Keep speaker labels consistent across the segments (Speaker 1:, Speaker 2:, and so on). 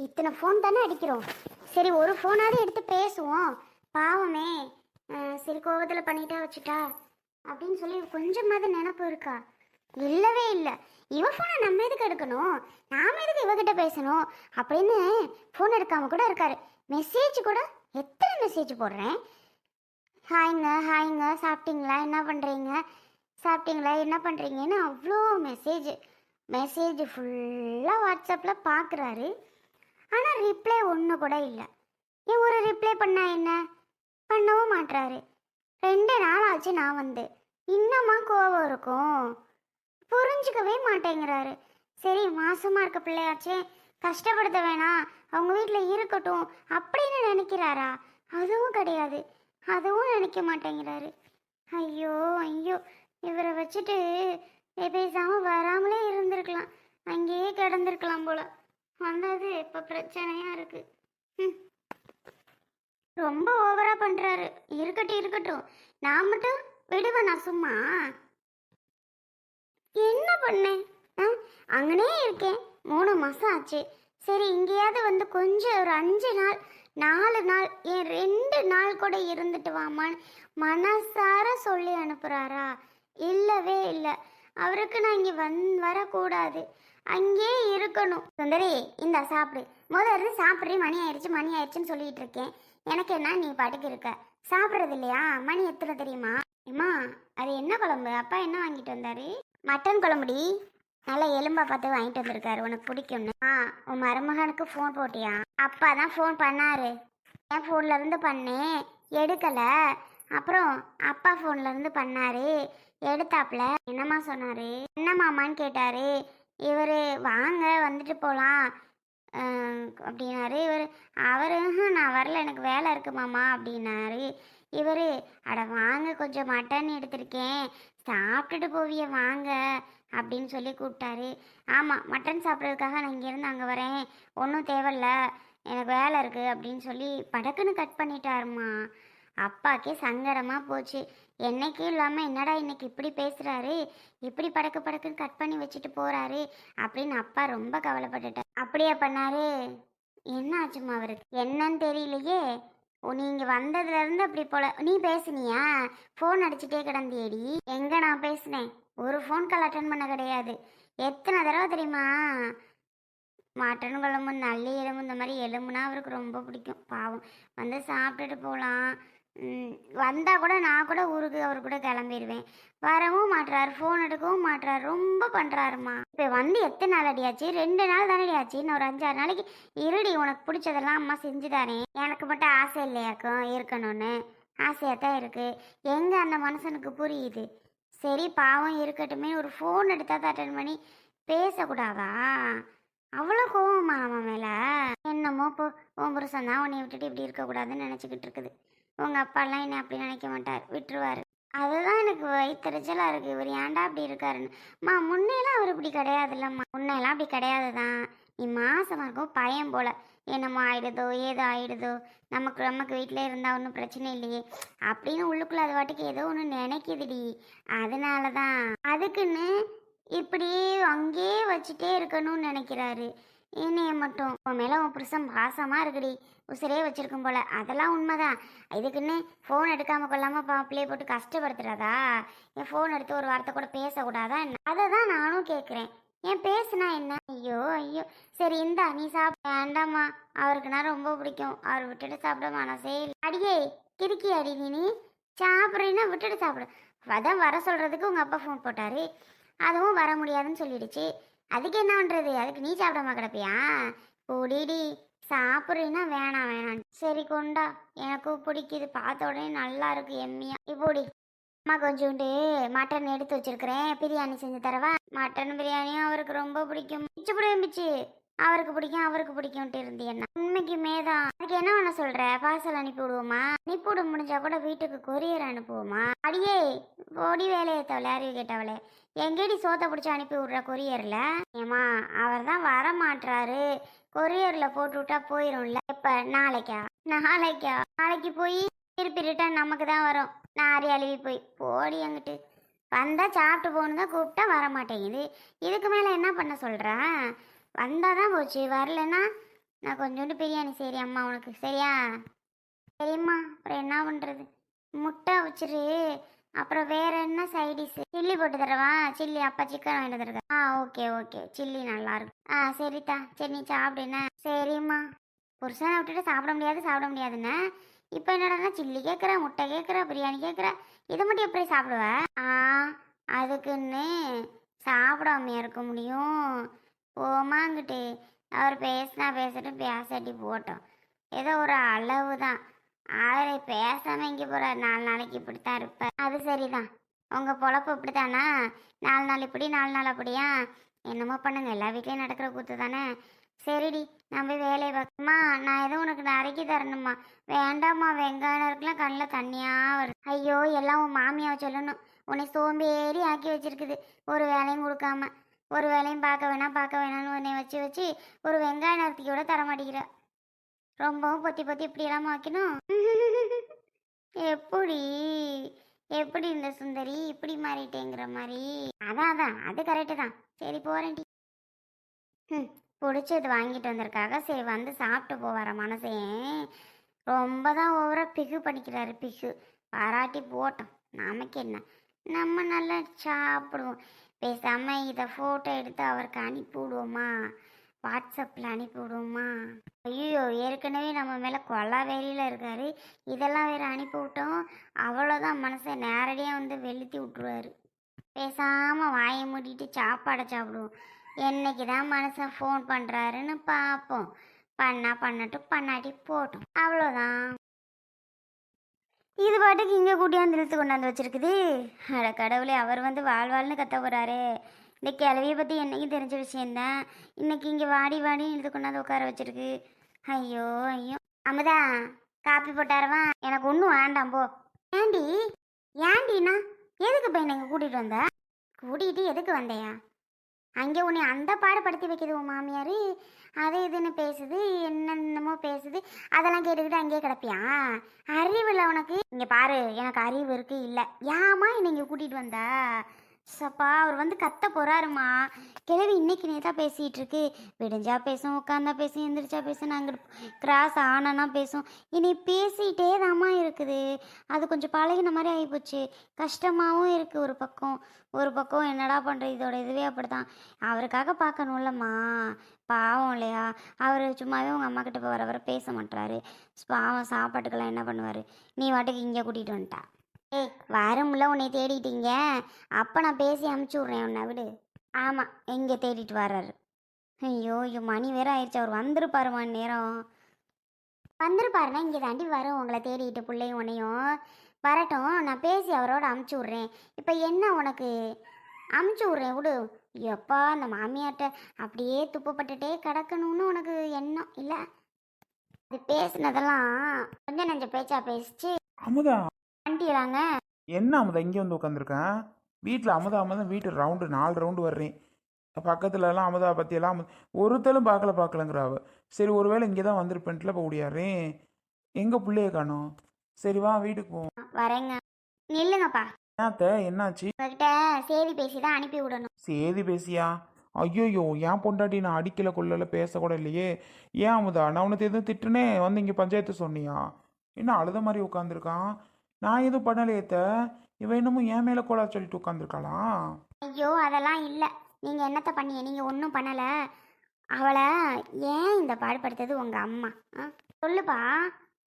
Speaker 1: இத்தனை ஃபோன் தானே அடிக்கிறோம். சரி ஒரு ஃபோனாவது எடுத்து பேசுவோம். பாவமே. சரி கோவத்தில் பண்ணிட்டா வச்சுட்டா அப்படின்னு சொல்லி கொஞ்சமாவது நினப்பு இருக்கா? இல்லவே இல்லை. இவ ஃபோனை நம்ம எதுக்கு எடுக்கணும், நாம எதுக்கு இவகிட்ட பேசணும் அப்படின்னு ஃபோன் எடுக்காம கூட இருக்காரு. மெசேஜ் கூட எத்தனை மெசேஜ் போடுறேன். ஹாய்ங்க ஹாய்ங்க, சாப்பிட்டீங்களா, என்ன பண்ணுறீங்க, சாப்பிட்டீங்களா, என்ன பண்ணுறீங்கன்னு அவ்வளோ மெசேஜ். மெசேஜ் ஃபுல்லாக வாட்ஸ்அப்பில் பார்க்குறாரு. ஆனால் ரிப்ளை ஒன்று கூட இல்லை. ஏன் ஒரு ரிப்ளை பண்ணா என்ன, பண்ணவும் மாட்றாரு. 2 நாள் ஆச்சு நான் வந்து. இன்னமா கோவம் இருக்கும், புரிஞ்சுக்கவே மாட்டேங்கிறாரு. சரி மாசமா இருக்க பிள்ளையாச்சே, கஷ்டப்படுத்த வேணாம், அவங்க வீட்டில் இருக்கட்டும் அப்படின்னு நினைக்கிறாரா? அதுவும் கிடையாது, அதுவும் நினைக்க மாட்டேங்கிறாரு. ஐயோ ஐயோ, இவரை வச்சுட்டு பேசாம வராமலே இருந்திருக்கலாம், அங்கேயே கிடந்திருக்கலாம் போல. வந்தது இப்போ பிரச்சனையா இருக்கு. ம், ரொம்ப ஓவரா பண்றாரு. இருக்கட்டும் இருக்கட்டும், நான் மட்டும் விடுவேன் நான் சும்மா? என்ன பண்ணேன்? அங்கனே இருக்கேன், 3 மாசம் ஆச்சு. சரி இங்கேயாவது வந்து கொஞ்சம் ஒரு 5 நாள் 4 நாள் ஏன் 2 நாள் கூட இருந்துட்டு வாமான்னு மனசார சொல்லி அனுப்புறாரா? இல்லவே இல்லை. அவருக்கு நான் இங்கே வரக்கூடாது, அங்கே இருக்கணும். சுந்தரி இந்த சாப்பிடு, முதல்ல சாப்பிட்றி, மணி ஆயிடுச்சு மணி ஆயிடுச்சுன்னு சொல்லிட்டு இருக்கேன். எனக்கு என்ன, நீ பாட்டுக்கு இருக்க, சாப்பிட்றது இல்லையா? மணி எத்தனை தெரியுமா? அம்மா அது என்ன குழம்பு, அப்பா என்ன வாங்கிட்டு வந்தாரு? மட்டன் குழம்புடி, நல்லா எலும்பா பார்த்து வாங்கிட்டு வந்திருக்காரு, உனக்கு பிடிக்கும்னு. உன் மருமகனுக்கு ஃபோன் போட்டியா? அப்பா தான் ஃபோன் பண்ணாரு, என் ஃபோன்ல இருந்து பண்ணேன், எடுக்கல. அப்புறம் அப்பா ஃபோன்ல இருந்து பண்ணாரு, எடுத்தாப்புல. என்னம்மா சொன்னாரு? என்னம்மாமான்னு கேட்டாரு. இவர் வாங்க வந்துட்டு போகலாம் அப்படின்னாரு. அவர் நான் வரல, எனக்கு வேலை இருக்கு மாமா அப்படின்னாரு. இவர் அட வாங்க, கொஞ்சம் மட்டன் எடுத்திருக்கேன், சாப்பிட்டுட்டு போவிய வாங்க அப்படின்னு சொல்லி கூப்பிட்டாரு. ஆமாம், மட்டன் சாப்பிட்றதுக்காக நான் இங்கேருந்து அங்கே வரேன், ஒன்றும் தேவையில்ல, எனக்கு வேலை இருக்குது அப்படின்னு சொல்லி படக்குன்னு கட் பண்ணிட்டாருமா. அப்பாக்கே சங்கடமாக போச்சு. என்னைக்கும் இல்லாமல் என்னடா இன்னைக்கு இப்படி பேசுகிறாரு, இப்படி படக்கு படக்குன்னு கட் பண்ணி வச்சுட்டு போகிறாரு அப்படின்னு அப்பா ரொம்ப கவலைப்பட்டுட்டார். அப்படியே பண்ணாரு. என்ன ஆச்சுமா அவருக்கு? என்னன்னு தெரியலையே. நீங்கள் வந்ததுலேருந்து அப்படி போல. நீ பேசுனியா? ஃபோன் அடிச்சுட்டே கிடந்தியேடி. எங்கே நான் பேசினேன்? ஒரு ஃபோன் கால் அட்டன் பண்ண கிடையாது. எத்தனை தடவை தெரியுமா? மட்டன் குழம்பு, நல்லி எலும்பு, இந்த மாதிரி எலும்புனா அவருக்கு ரொம்ப பிடிக்கும். பாவம் வந்து சாப்பிட்டுட்டு போகலாம். வந்தால் கூட நான் கூட ஊருக்கு அவர் கூட கிளம்பிடுவேன். வரவும் மாட்டுறாரு, ஃபோன் எடுக்கவும் மாட்டுறாரு, ரொம்ப பண்ணுறாருமா. இப்போ வந்து எத்தனை நாள் அடியாச்சு? 2 நாள் தானே அடியாச்சு. இன்னும் ஒரு 5-6 நாளைக்கு இருடி, உனக்கு பிடிச்சதெல்லாம் அம்மா செஞ்சு தானே. எனக்கு மட்டும் ஆசை இல்லையாக்கும் இருக்கணும்னு? ஆசையாக தான் இருக்குது. எங்கே அந்த மனுஷனுக்கு புரியுது? சரி பாவம் இருக்கட்டுமே, ஒரு ஃபோன் எடுத்தால் தான் அட்டன் பண்ணி பேசக்கூடாதா? அவ்வளோ கோவமா அவன் மேலே? என்னமோ இப்போ உன் புருஷன் தான் உன்னை விட்டுட்டு இப்படி இருக்கக்கூடாதுன்னு நினச்சிக்கிட்டு இருக்குது. உங்கள் அப்பாலாம் என்ன அப்படி நினைக்க மாட்டார், விட்டுருவார். அதுதான் எனக்கு வயிற்றுச்சலாக இருக்குது, இவர் ஏன்டா அப்படி இருக்காருன்னு. முன்னையெல்லாம் அவர் இப்படி கிடையாதுல்லம்மா, முன்னையெல்லாம் அப்படி கிடையாது தான். நீ மாசமாக இருக்கும் பையன் போல், என்னமோ ஆயிடுதோ ஏதோ ஆயிடுதோ, நமக்கு வீட்டில் இருந்தால் ஒன்றும் பிரச்சனை இல்லையே அப்படின்னு உள்ளுக்குள்ளே அது வாட்டுக்கு ஏதோ ஒன்று நினைக்குதுடி. அதனால தான் அதுக்குன்னு இப்படி அங்கேயே வச்சுட்டே இருக்கணும்னு நினைக்கிறாரு. என்னைய மட்டும் உன் மேலே உன் புருஷன் பாசமாக இருக்குடி, உசிரே வச்சிருக்கும் போல. அதெல்லாம் உண்மைதான். இதுக்குன்னு ஃபோன் எடுக்காமல் கொள்ளாமல் பிள்ளைய போட்டு கஷ்டப்படுத்துறாதா? என் ஃபோன் எடுத்து ஒரு வார்த்தை கூட பேசக்கூடாதா என்ன? அதை தான் நானும் கேட்குறேன். ஏன் பேசுனா என்ன? ஐயோ ஐயோ. சரி இந்தா நீ சாப்பிட. வேண்டாம்மா, அவருக்கு நான் ரொம்ப பிடிக்கும், அவர் விட்டுட்டு சாப்பிட மனசே இல்லை. அடியே கிறுக்கி அடி, நீ சாப்பிட்றீன்னா விட்டுட்டு சாப்பிடு. அதான் வர சொல்கிறதுக்கு உங்கள் அப்பா ஃபோன் போட்டார், அதுவும் வர முடியாதுன்னு சொல்லிடுச்சு. அதுக்கு என்ன பண்ணுறது? அதுக்கு நீ சாப்பிடாம கிடப்பியா? பொடிடி, சாப்பிட்றீன்னா வேணாம் வேணாம். சரி கொண்டா, எனக்கும் பிடிக்குது, பார்த்த உடனே நல்லா இருக்கு எம்மியா. இப்போடி அம்மா கொஞ்சோண்டு மட்டன் எடுத்து வச்சிருக்கிறேன், பிரியாணி செஞ்சு தரவா? மட்டன் பிரியாணியும் அவருக்கு ரொம்ப பிடிக்கும். பிச்சு பிடிச்சு அவருக்கு பிடிக்கும்ட்டு இருந்தீங்கன்னா உண்மைக்குமே தான். அதுக்கு என்ன பண்ண சொல்ற? பார்சல் அனுப்பி விடுவோமா? அனுப்பி விட முடிஞ்சா கூட வீட்டுக்கு கொரியர் அனுப்புவோமா? அடியே பொடி வேலையை தவளை, அறிவு கேட்டவளே, எங்கேடி சோத்த பிடிச்சி அனுப்பி விடுற கொரியர்ல? ஏமா அவர் தான் வர மாட்டாரு, கொரியர்ல போட்டு விட்டா போயிடும்ல. எப்ப? நாளைக்கா? நாளைக்கு போய் திருப்பி ரிட்டன் நமக்கு தான் வரும். நான் அழுவி போய் போடி அங்கிட்டு. வந்தால் சாப்பிட்டு போகணும் தான் கூப்பிட்டா வர மாட்டேங்குது. இதுக்கு மேலே என்ன பண்ண சொல்கிறேன்? வந்தால் தான் போச்சு, வரலன்னா நான் கொஞ்சோண்டு பிரியாணி சரி அம்மா உனக்கு சரியா? சரிம்மா, அப்புறம் என்ன பண்ணுறது? முட்டை வச்சிரு. அப்புறம் வேற என்ன சைடிஷ்? சில்லி போட்டு தரவா? சில்லி அப்பா சிக்கன் வாங்கிட்டு தருங்க. ஓகே ஓகே, சில்லி நல்லா இருக்கும். சரித்தா, சரி நீ சாப்பிடுன. சரிம்மா. புருஷனை விட்டுட்டு சாப்பிட முடியாதுன்னு இப்போ என்னடா சில்லி கேட்குற, முட்டை கேட்குற, பிரியாணி கேட்குற, இதை மட்டும் எப்படி சாப்பிடுவ? ஆ அதுக்குன்னு சாப்பிடாமையா இருக்க முடியும்? போமாங்கிட்டு. அவர் பேசினா பேசட்டும், பேசாட்டி போட்டோம். ஏதோ ஒரு அளவு தான். அவரை பேசாம இங்கே போகிற 4 நாளைக்கு இப்படித்தான் இருப்பேன். அது சரிதான், உங்கள் பொழப்பு இப்படித்தானா? 4 நாள் இப்படி 4 நாள் அப்படியா? என்னமோ பண்ணுங்க, எல்லா வீட்லேயும் நடக்கிற கூத்து தானே. சரிடி, நான் போய் வேலையை பார்க்கணுமா? நான் எதுவும் உனக்கு நறுக்கி தரணுமா? வேண்டாம்மா, வெங்காயம் இருக்கலாம், கண்ணில் தண்ணியாக வருது. ஐயோ, எல்லாம் உன் மாமியாவை சொல்லணும். உன்னை சோம்பேறி ஆக்கி வச்சிருக்குது. ஒரு வேலையும் கொடுக்காம, ஒரு வேலையும் பார்க்க வேணாம்னு உன்னை வச்சு வச்சு ஒரு வெங்காய நறுக்கி கூட தர மாட்டேங்கிற. ரொம்பவும் பொத்தி பொத்தி இப்படியெல்லாம் ஆக்கணும். எப்படி எப்படி இந்த சுந்தரி இப்படி மாறிட்டேங்கிற மாதிரி? அதான் அது கரெக்டு தான். சரி போறேன்டி. பிடிச்சது வாங்கிட்டு வந்திருக்காக, சரி வந்து சாப்பிட்டு போவார மனசே. ரொம்ப தான் ஓவராக பிகு பண்ணிக்கிறாரு. பிகு பாராட்டி போட்டோம், நமக்கு என்ன, நம்ம நல்லா சாப்பிடுவோம். பேசாம இதை ஃபோட்டோ எடுத்து அவருக்கு அனுப்பி விடுவோமா? வாட்ஸ்அப்பில் அனுப்பி விடுவோமா? ஐயோ, ஏற்கனவே நம்ம மேலே கொல்லாவேரியில் இருக்காரு, இதெல்லாம் வேறு அனுப்பி விட்டோம். அவ்வளோதான், மனசை நேரடியாக வந்து வெளுத்தி விட்ருவாரு. பேசாமல் வாயை மூடிட்டு சாப்பாடை சாப்பிடுவோம். என்னைக்கு தான் மனுஷன் ஃபோன் பண்ணுறாருன்னு பார்ப்போம். பண்ணட்டும், பண்ணாட்டி போட்டோம், அவ்வளோதான். இது பாட்டுக்கு இங்கே கூட்டியாந்து இழுத்து கொண்டாந்து வச்சிருக்குது. அட கடவுளே, அவர் வந்து வாழ்வாள்னு கத்த போகிறாரே. இந்த கிளவியை பற்றி என்னைக்கும் தெரிஞ்ச விஷயந்தான். இன்னைக்கு இங்கே வாடி வாடின்னு இழுத்து கொண்டாந்து உட்கார வச்சிருக்கு. ஐயோ ஐயோ. அமுதா, காப்பி போட்டாரவா? எனக்கு ஒன்றும் வேண்டாம் போ. ஏண்டிண்ணா எதுக்கு போய் நீங்கள் கூட்டிகிட்டு வந்த? கூட்டிகிட்டு எதுக்கு வந்தையா? அங்கே உன்னை அந்த பாடுபடுத்தி வைக்கிது உன் மாமியார். அது இதுன்னு பேசுது, என்னென்னமோ பேசுது. அதெல்லாம் கேட்டுக்கிட்டு அங்கேயே கிடப்பியா? அறிவு இல்லை உனக்கு. இங்கே பாரு, எனக்கு அறிவு இருக்கு இல்லை. ஏமா என்னை இங்கே கூட்டிகிட்டு வந்தா? சப்பா, அவர் வந்து கத்த போகிறாருமா. கிழவி இன்னைக்கு நேத்தா பேசிகிட்டு இருக்கு. விடிஞ்சா பேசும், உட்காந்தா பேசும், எந்திரிச்சா பேசும், நாங்கள் கிராஸ் ஆனா பேசும். இனி பேசிகிட்டே தாம்மா இருக்குது. அது கொஞ்சம் பழகின மாதிரி ஆகிப்போச்சு. கஷ்டமாகவும் இருக்குது ஒரு பக்கம் என்னடா பண்ணுறது, இதோட இதுவே அப்படித்தான். அவருக்காக பார்க்கணும்லம்மா, பாவம் இல்லையா? அவர் சும்மாவே உங்கள் அம்மா கிட்ட வர பேச மாட்டாரு. பாவம், சாப்பாட்டுக்கெல்லாம் என்ன பண்ணுவார்? நீ வாட்டுக்கு இங்கே கூட்டிகிட்டு வந்துட்டா. வரமுல்ல உன்னை தேடிட்டீங்க. அப்போ நான் பேசி அமுச்சு விட்றேன், உன்னை விடு. ஆமாம், எங்கே தேடிட்டு வர்றாரு? ஐயோ மணி வேற ஆயிடுச்சு. அவர் வந்துருப்பாருமா நேரம். வந்துருப்பாருன்னா இங்கே தாண்டி வரும் உங்களை தேடிட்டு. பிள்ளையும் உன்னையும் வரட்டும், நான் பேசி அவரோட அமுச்சு விட்றேன். இப்போ என்ன உனக்கு? அமுச்சு விட்றேன், விடு. எப்பா, அந்த மாமியார்ட்ட அப்படியே துப்பப்பட்டுட்டே கிடக்கணும்னு உனக்கு எண்ணம் இல்லை? அது பேசுனதெல்லாம் கொஞ்சம் நஞ்ச பேச்சா பேசிச்சு.
Speaker 2: அமுதா
Speaker 1: ஆண்டிலாங்க.
Speaker 2: என்ன அமுதா இங்கே வந்து உட்காந்துருக்கேன்? வீட்டில் அமுதா வீட்டு ரவுண்டு 4 ரவுண்டு வர்றேன். பக்கத்துலலாம் அமுதா பற்றியெல்லாம் ஒருத்தரும் பார்க்கலங்கிறாவ. சரி, ஒருவேளை இங்கே தான் வந்திருப்பேன்ட்டுல இப்போ ஓடியாரேன். எங்கள் பிள்ளைய காணோம். சரி வா, வீட்டுக்கு போவோம்.
Speaker 1: வரேங்க, நில்லுங்கப்பா.
Speaker 2: என்னத்த, என்னாச்சு?
Speaker 1: உங்ககிட்ட சேதி பேசி தான் அனுப்பி விடணும்.
Speaker 2: சேதி பேசியா? ஐயோயோ, ஏன் பொண்டாட்டி நான் அடிக்கல கொள்ளல பேசக்கூட இல்லையே. ஏன் அமுதா, நான் உனக்கு எதுவும் திட்டுனே வந்து இங்கே பஞ்சாயத்து சொன்னியா? என்ன அழுத மாதிரி உட்காந்துருக்கான்? நான் எதுவும் பண்ணலையேத்த. இவன் இன்னமும் என் மேலே கோலா சொல்லிட்டு உட்காந்துருக்கலாம்.
Speaker 1: ஐயோ, அதெல்லாம் இல்லை. நீங்கள் என்னத்த பண்ணிய? நீங்கள் ஒன்றும் பண்ணலை. அவளை ஏன் இந்த பாடுபடுத்தது உங்கள் அம்மா? சொல்லுப்பா,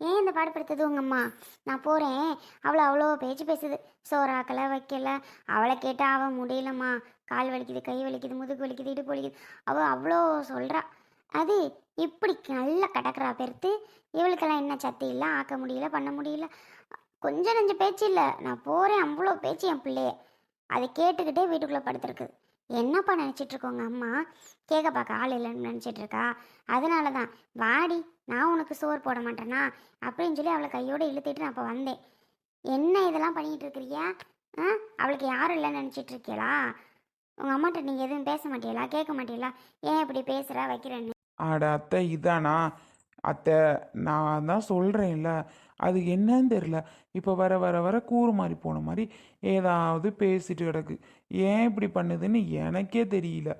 Speaker 1: ஏன் இந்த பாடுபடுத்தது உங்கள் அம்மா? நான் போகிறேன். அவளை அவ்வளோ பேச்சு பேசுது. சோறாக்கலை வைக்கல. அவளை கேட்டால் அவள் முடியலம்மா, கால் வலிக்குது, கை வலிக்குது, முதுகு வலிக்குது, இடுப்பு வலிக்குது, அவள் அவ்வளோ சொல்கிறா. அது இப்படி நல்லா கிடக்குறா பெருத்து. இவளுக்கெல்லாம் என்ன சத்து இல்லை, ஆக்க முடியல, பண்ண முடியல. கொஞ்சம் நஞ்ச பேச்சு இல்லை. நான் போகிறேன், அவ்வளோ பேச்சு என் பிள்ளைய. அதை கேட்டுக்கிட்டே வீட்டுக்குள்ளே படுத்துருக்குது. என்னப்பா நினச்சிட்ருக்கோங்க அம்மா? கேட்க பார்க்க ஆள் இல்லைன்னு நினச்சிட்ருக்கா. அதனால தான், வாடி, நான் உனக்கு சோறு போட மாட்டேனா அப்படின்னு சொல்லி அவளை கையோடு இழுத்துட்டு நான் அப்போ வந்தேன். என்ன இதெல்லாம் பண்ணிகிட்டு இருக்கிறியா? அவளுக்கு யாரும் இல்லைன்னு நினச்சிட்ருக்கீங்களா? உங்கள் அம்மாட்ட நீங்கள் எதுவும் பேச மாட்டீங்களா? கேட்க மாட்டீங்களா? ஏன் இப்படி பேசுகிற வைக்கிறேன்னு?
Speaker 2: ஆட அத்தை, இதானா அத்தை? நான் தான் சொல்கிறேன்ல, அது என்னன்னு தெரில. இப்போ வர வர வர கூறு மாதிரி போன மாதிரி ஏதாவது பேசிட்டு கிடக்கு. ஏன் இப்படி பண்ணுதுன்னு எனக்கே தெரியல.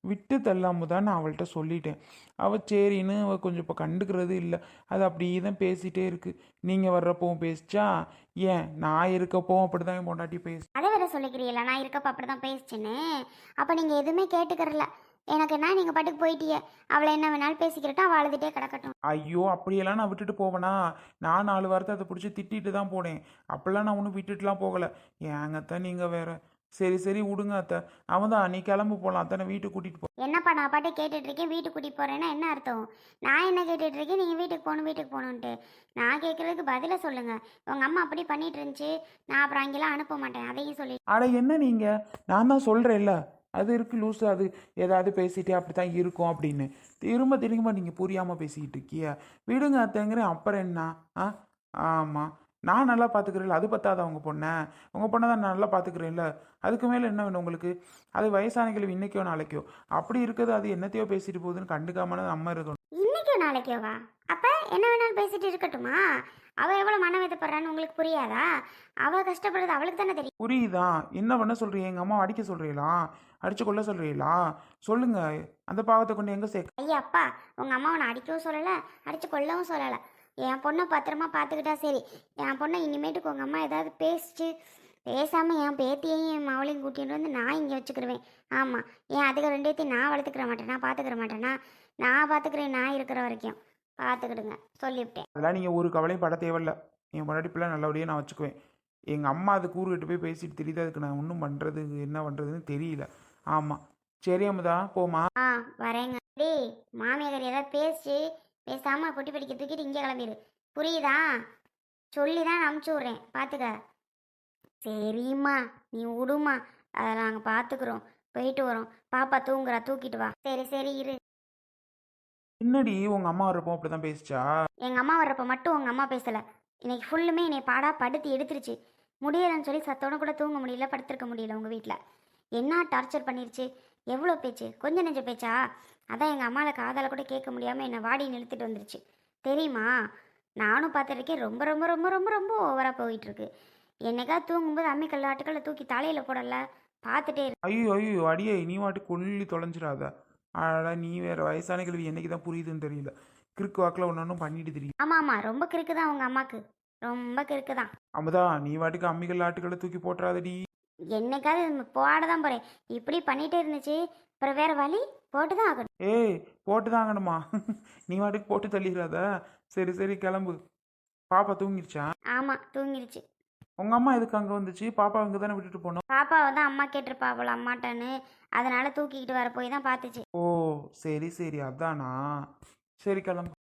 Speaker 2: விட்டு தள்ளாம நான் அவள்கிட்ட சொல்லிட்டேன். அவள் சரின்னு அவள் கொஞ்சம் இப்போ கண்டுக்கிறது இல்லை. அது அப்படியே தான் பேசிகிட்டே இருக்கு. நீங்கள் வர்றப்பவும் பேசிச்சா, ஏன் நான் இருக்கப்பவும் அப்படி தான் என் பொண்டாட்டி பேசு.
Speaker 1: அதை வேற சொல்லிக்கிறீங்களா நான் இருக்கப்ப அப்படி தான் பேசிச்சேன்னு? அப்போ நீங்கள் எதுவுமே கேட்டுக்கிறல. எனக்கு என்ன நீங்கள் பாட்டுக்கு போயிட்டியே. அவளை என்ன வேணாலும் பேசிக்கிறட்டும், அவள் அழுதுகிட்டே கிடக்கட்டும்.
Speaker 2: ஐயோ அப்படியெல்லாம் நான் விட்டுட்டு போவேனா? நான் 4 வாரத்தை அதை பிடிச்சி திட்டிட்டு தான் போனேன். அப்போல்லாம் நான் ஒன்றும் விட்டுட்டுலாம் போகலை. ஏங்கத்தான் நீங்கள் வேற. சரி சரி விடுங்க அத்தை. அவன் தான் நீ கிளம்பு போகலாம் அத்தை, நான் வீட்டுக்கு கூட்டிகிட்டு போ.
Speaker 1: என்னப்பா நான் பாட்டு கேட்டுட்டு இருக்கேன், வீட்டுக்கு கூட்டிட்டு போறேன்னா என்ன அர்த்தம்? நான் என்ன கேட்டுட்டு இருக்கேன், நீங்க வீட்டுக்கு போகணுன்ட்டு. நான் கேட்கறதுக்கு பதில சொல்லுங்க. உங்க அம்மா அப்படி பண்ணிட்டு இருந்துச்சு, நான் அப்புறம் அங்கெல்லாம் அனுப்ப மாட்டேன், அதையும் சொல்லி.
Speaker 2: அட என்ன நீங்கள், நான் தான் சொல்கிறேன்ல, அது இருக்கு லூஸு, அது ஏதாவது பேசிட்டே அப்படி தான் இருக்கும் அப்படின்னு. திரும்ப திரும்ப நீங்கள் புரியாமல் பேசிக்கிட்டு இருக்கிய. விடுங்க அத்தைங்கிறேன், அப்புறம் என்ன? ஆ ஆமாம், நான் நல்லா பார்த்துக்கிறேன்ல, அது பத்தாத உங்கள் பொண்ணை. உங்கள் பொண்ணை தான் நான் நல்லா பார்த்துக்கிறேன்ல, அதுக்கு மேலே என்ன வேணும் உங்களுக்கு? அது வயசான கிழவி இன்னைக்கோ நாளைக்கோ அப்படி இருக்குது. அது என்னத்தையோ பேசிட்டு போகுதுன்னு கண்டுக்காம நம்ம இருக்கணும்.
Speaker 1: இன்னைக்கோ நாளைக்கோவா? அப்ப என்ன வேணாலும் பேசிட்டு இருக்கட்டுமா? அவ எவ்வளவு மன வேதப்படுறான்னு உங்களுக்கு புரியாதா? அவ கஷ்டப்படுறது அவளுக்கு தானே தெரியும்.
Speaker 2: புரியுதா? என்ன பண்ண சொல்கிறீங்க? எங்கள் அம்மா அடிக்க சொல்கிறீங்களா? அடிச்சு கொள்ள சொல்கிறீங்களா? சொல்லுங்க. அந்த பாவத்தை கொண்டு எங்கே சேர்க்க?
Speaker 1: ஐயா அப்பா, உங்க அம்மாவை நான் அடிக்கவும் சொல்லலை, அடிச்சு கொல்லவும் சொல்லலை. என் பொண்ணை பத்திரமா பார்த்துக்கிட்டா சரி. என் பொண்ணை இனிமேட்டுக்கு உங்கள் அம்மா ஏதாவது பேசிச்சு, பேசாமல் என் பேத்தியையும் என் மவளையும் கூட்டிகிட்டு வந்து நான் இங்கே வச்சுக்கிருவேன். ஆமாம், ஏன் அதுக்கு ரெண்டேத்தையும் நான் வளர்த்துக்கிற மாட்டேனா, பார்த்துக்கிற மாட்டேனா? நான் பார்த்துக்கிறேன், நான் இருக்கிற வரைக்கும் பார்த்துக்கிடுங்க, சொல்லிவிட்டேன்.
Speaker 2: அதெல்லாம் நீங்கள் ஒரு கவலையும் பட தேவையில்ல. என் முன்னாடி பிள்ளை நல்லபடியாக நான் வச்சுக்குவேன். எங்கள் அம்மா அது கூறுகிட்டு போய் பேசிட்டு தெரியுது. அதுக்கு நான் ஒன்றும் பண்ணுறது என்ன பண்ணுறதுன்னு தெரியல. ஆமாம், சரி அமுதா போமா.
Speaker 1: ஆ வரேங்க. டேய் மாமியார் ஏதாவது பேசி பேசாமல் பொட்டி படிக்க தூக்கிட்டு இங்கே கிளம்பிடு, புரியுதா? சொல்லி தான் அனுப்பிச்சி விட்றேன், பார்த்துக்க. சரிம்மா, நீ விடுமா, அதை நாங்கள் பார்த்துக்குறோம், போயிட்டு வரோம். பாப்பா தூங்குறா, தூக்கிட்டு வா. சரி சரி இரு.
Speaker 2: என்னடி உங்கள் அம்மா வரப்போ அப்படி தான் பேசிச்சா?
Speaker 1: எங்கள் அம்மா வர்றப்ப மட்டும் உங்கள் அம்மா பேசலை. இன்னைக்கு ஃபுல்லுமே என்னை பாடா படுத்தி எடுத்துருச்சு. முடியலைன்னு சொல்லி சத்தோட கூட தூங்க முடியல, படுத்திருக்க முடியல. உங்கள் வீட்டில் என்ன டார்ச்சர் பண்ணிருச்சு? எவ்வளோ பேச்சு, கொஞ்சம் நெஞ்ச பேச்சா? அதான் எங்கள் அம்மாவில் காதால் கூட கேட்க முடியாமல் என்னை வாடி நிறுத்திட்டு வந்துருச்சு, தெரியுமா? நானும் பார்த்துருக்கேன், ரொம்ப ரொம்ப ரொம்ப ரொம்ப ரொம்ப ஓவராக போயிட்டுருக்கு. என்னைக்காவது தூங்கும்போது அம்மிக்கல் ஆட்டுக்கல்ல தூக்கி தலையில் போடல, பார்த்துட்டே இரு.
Speaker 2: ஐயோ ஐயோ அடியே, நீ வாட்டி கொல்லி தொலைஞ்சிடாத. அடா நீ வேறு வயசான கிழவி என்னைக்கு தான் புரியுதுன்னு தெரியல. கிறுக்கு வாக்கில் ஒன்று ஒன்றும் பண்ணிட்டு தெரியும்.
Speaker 1: ஆமாம் ஆமாம், ரொம்ப கிறுக்கு தான் உங்கள் அம்மாவுக்கு, ரொம்ப கிறுக்கு தான்.
Speaker 2: அமுதா நீ வாட்டுக்கு அம்மிகள் ஆட்டுக்களை தூக்கி போட்டுறாதடி.
Speaker 1: என்னைக்காவது போட தான் போகிறேன். இப்படி பண்ணிகிட்டே இருந்துச்சு, அப்புறம் வேறு வழி போட்டு தான் ஆகணும்.
Speaker 2: ஏய் போட்டு தான் ஆகணுமா? நீ வாட்டுக்கு போட்டு தள்ளிடாத. சரி சரி கிளம்பு. பாப்பா தூங்கிடுச்சா?
Speaker 1: ஆமாம் தூங்கிருச்சு.
Speaker 2: உங்கள் அம்மா எதுக்கு அங்கே வந்துச்சு? பாப்பா அங்கே தானே விட்டுட்டு போனோம்.
Speaker 1: பாப்பா வந்து அம்மா கேட்டிருப்பா போல அம்மாட்டான்னு, அதனால தூக்கிக்கிட்டு வர போய் தான் பார்த்துச்சு.
Speaker 2: ஓ சரி சரி அதானா. சரி கிளம்பு.